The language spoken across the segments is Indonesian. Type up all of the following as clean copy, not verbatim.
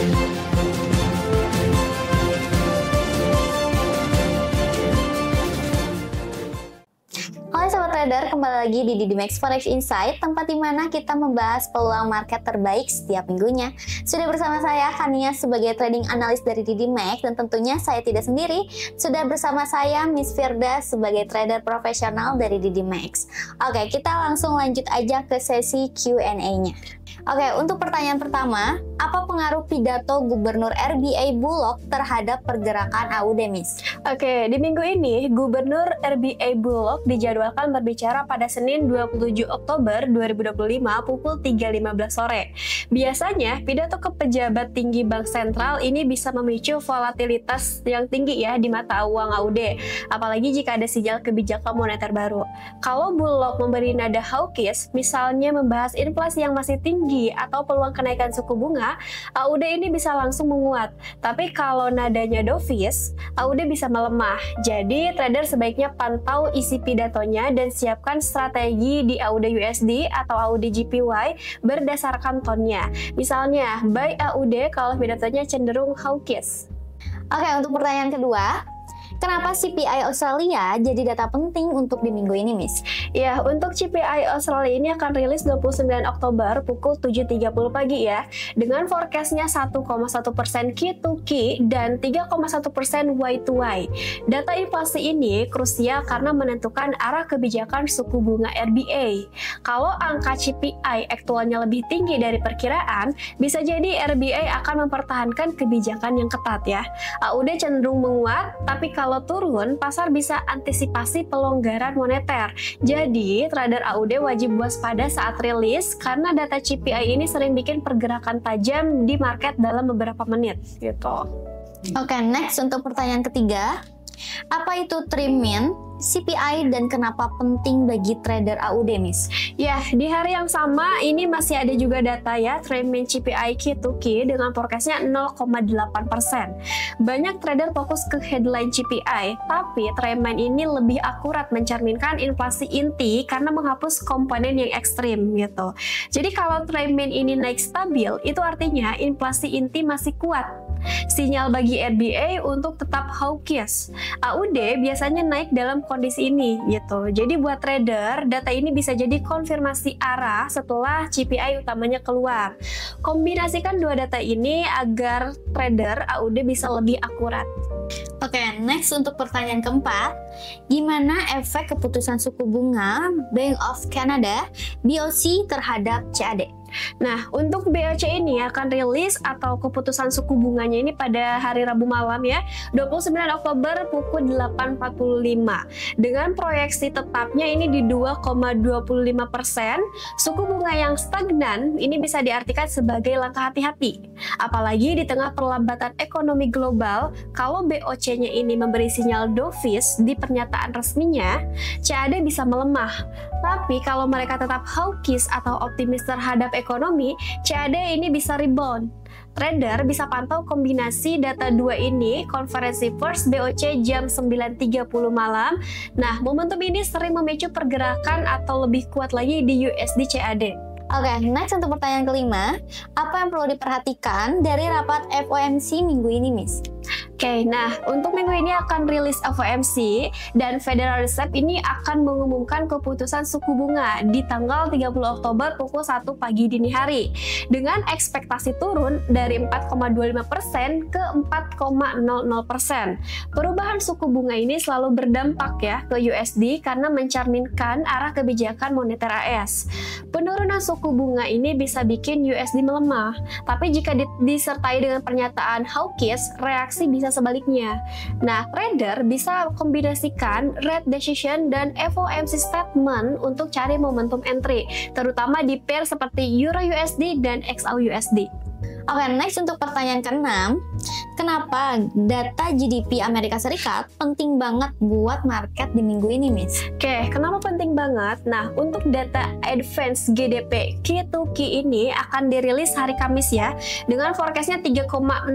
Halo Sobat Trader, kembali lagi di DDMax Forex Insight, tempat di mana kita membahas peluang market terbaik setiap minggunya. Sudah bersama saya Kania sebagai trading analis dari DDMax, dan tentunya saya tidak sendiri. Sudah bersama saya Miss Firda sebagai trader profesional dari DDMax. Oke, kita langsung lanjut aja ke sesi Q&A-nya. Oke, untuk pertanyaan pertama, apa pengaruh pidato Gubernur RBA Bullock terhadap pergerakan AUD, Miss? Oke, di minggu ini, Gubernur RBA Bullock dijadwalkan berbicara pada Senin 27 Oktober 2025 pukul 3.15 sore. Biasanya, pidato ke pejabat tinggi Bank Sentral ini bisa memicu volatilitas yang tinggi ya di mata uang AUD, apalagi jika ada sinyal kebijakan moneter baru. Kalau Bullock memberi nada hawkish, misalnya membahas inflasi yang masih tinggi atau peluang kenaikan suku bunga, AUD ini bisa langsung menguat. Tapi kalau nadanya dovish, AUD bisa melemah. Jadi trader sebaiknya pantau isi pidatonya dan siapkan strategi di AUD USD atau AUD JPY berdasarkan tonnya. Misalnya, buy AUD kalau pidatonya cenderung hawkish. Oke, untuk pertanyaan kedua, kenapa CPI Australia jadi data penting untuk di minggu ini, Miss? Ya, untuk CPI Australia ini akan rilis 29 Oktober pukul 7.30 pagi ya, dengan forecastnya 1,1% Q2Q dan 3,1% Y2Y. Data inflasi ini krusial karena menentukan arah kebijakan suku bunga RBA. Kalau angka CPI aktualnya lebih tinggi dari perkiraan, bisa jadi RBA akan mempertahankan kebijakan yang ketat ya. AUD cenderung menguat, tapi kalau turun, pasar bisa antisipasi pelonggaran moneter. Jadi, trader AUD wajib waspada saat rilis karena data CPI ini sering bikin pergerakan tajam di market dalam beberapa menit gitu. Oke, next untuk pertanyaan ketiga. Apa itu trim-min, CPI, dan kenapa penting bagi trader AUD, Miss? Ya, di hari yang sama ini masih ada juga data ya, trim-min CPI Q2Q dengan forecastnya 0,8%. Banyak trader fokus ke headline CPI, tapi trim-min ini lebih akurat mencerminkan inflasi inti karena menghapus komponen yang ekstrim gitu. Jadi kalau trim-min ini naik stabil, itu artinya inflasi inti masih kuat. Sinyal bagi RBA untuk tetap hawkish. AUD biasanya naik dalam kondisi ini gitu. Jadi buat trader, data ini bisa jadi konfirmasi arah setelah CPI utamanya keluar. Kombinasikan dua data ini agar trader AUD bisa lebih akurat. Oke, next untuk pertanyaan keempat. Gimana efek keputusan suku bunga Bank of Canada BOC terhadap CAD? Nah, untuk BOC ini akan rilis atau keputusan suku bunganya ini pada hari Rabu malam ya, 29 Oktober pukul 8.45. Dengan proyeksi tetapnya ini di 2,25%, suku bunga yang stagnan ini bisa diartikan sebagai langkah hati-hati. Apalagi di tengah perlambatan ekonomi global, kalau BOC-nya ini memberi sinyal dovish di pernyataan resminya, CAD bisa melemah. Tapi kalau mereka tetap hawkish atau optimis terhadap ekonomi, CAD ini bisa rebound. Trader bisa pantau kombinasi data dua ini, konferensi pers BOC jam 9.30 malam. Nah, momentum ini sering memicu pergerakan atau lebih kuat lagi di USD CAD. Oke, next untuk pertanyaan kelima. Apa yang perlu diperhatikan dari rapat FOMC minggu ini, Miss? Oke, nah untuk minggu ini akan rilis FOMC dan Federal Reserve ini akan mengumumkan keputusan suku bunga di tanggal 30 Oktober pukul 1 pagi dini hari dengan ekspektasi turun dari 4,25% ke 4,00%. Perubahan suku bunga ini selalu berdampak ya ke USD karena mencerminkan arah kebijakan moneter AS. Penurunan suku bunga ini bisa bikin USD melemah, tapi jika disertai dengan pernyataan hawkish, reaksi bisa sebaliknya. Nah, trader bisa kombinasikan rate decision dan FOMC statement untuk cari momentum entry, terutama di pair seperti Euro USD dan XAU USD. Oke, next untuk pertanyaan ke-6. Kenapa data GDP Amerika Serikat penting banget buat market di minggu ini, Miss? Oke, kenapa penting banget? Nah, untuk data advance GDP Q2Q ini akan dirilis hari Kamis ya, dengan forecastnya 3,0%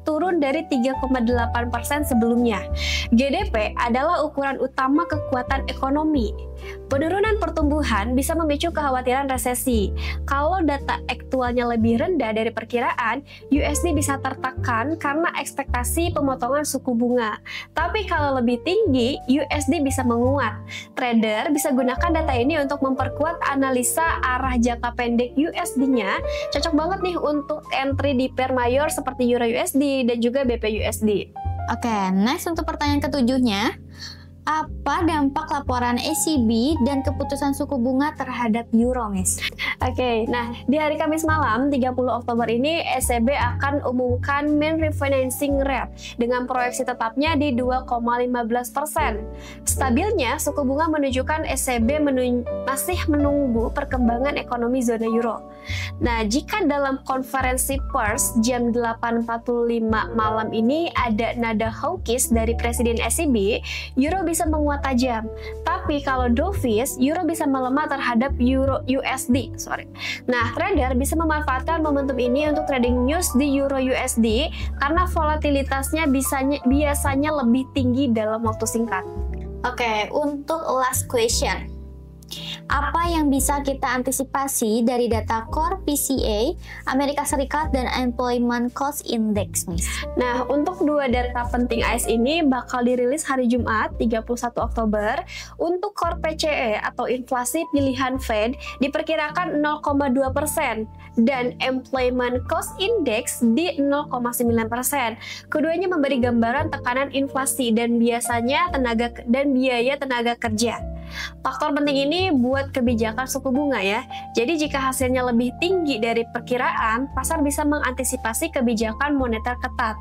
turun dari 3,8% sebelumnya. GDP adalah ukuran utama kekuatan ekonomi. Penurunan pertumbuhan bisa memicu kekhawatiran resesi. Kalau data aktualnya lebih rendah dari dari perkiraan, USD bisa tertekan karena ekspektasi pemotongan suku bunga. Tapi kalau lebih tinggi, USD bisa menguat. Trader bisa gunakan data ini untuk memperkuat analisa arah jangka pendek USD-nya. Cocok banget nih untuk entry di pair mayor seperti Euro USD dan juga BP USD. Oke, next untuk pertanyaan ketujuhnya. Apa dampak laporan ECB dan keputusan suku bunga terhadap euro, Miss? Oke, nah di hari Kamis malam 30 Oktober ini ECB akan umumkan main refinancing rate dengan proyeksi tetapnya di 2,15%. Stabilnya suku bunga menunjukkan ECB masih menunggu perkembangan ekonomi zona euro. Nah, jika dalam konferensi pers jam 8.45 malam ini ada nada hawkish dari Presiden ECB, euro bisa menguat tajam. Tapi kalau dovish, euro bisa melemah terhadap euro USD. Nah, trader bisa memanfaatkan momentum ini untuk trading news di euro USD karena volatilitasnya biasanya lebih tinggi dalam waktu singkat. Oke, untuk last question. Apa yang bisa kita antisipasi dari data core PCA, Amerika Serikat, dan Employment Cost Index, Miss? Nah, untuk dua data penting AS ini bakal dirilis hari Jumat 31 Oktober. Untuk core PCE atau inflasi pilihan Fed diperkirakan 0,2% dan Employment Cost Index di 0,9%. Keduanya memberi gambaran tekanan inflasi dan biaya tenaga kerja. Faktor penting ini buat kebijakan suku bunga ya. Jadi jika hasilnya lebih tinggi dari perkiraan, pasar bisa mengantisipasi kebijakan moneter ketat.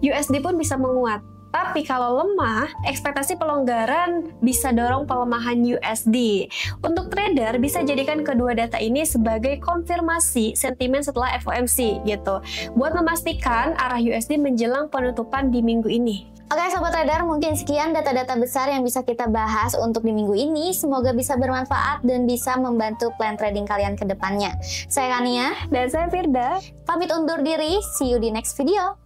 USD pun bisa menguat. Tapi kalau lemah, ekspektasi pelonggaran bisa dorong pelemahan USD. Untuk trader bisa jadikan kedua data ini sebagai konfirmasi sentimen setelah FOMC gitu. Buat memastikan arah USD menjelang penutupan di minggu ini. Oke Sobat Trader, mungkin sekian data-data besar yang bisa kita bahas untuk di minggu ini. Semoga bisa bermanfaat dan bisa membantu plan trading kalian ke depannya. Saya Kania. Dan saya Firda. Pamit undur diri, see you di next video.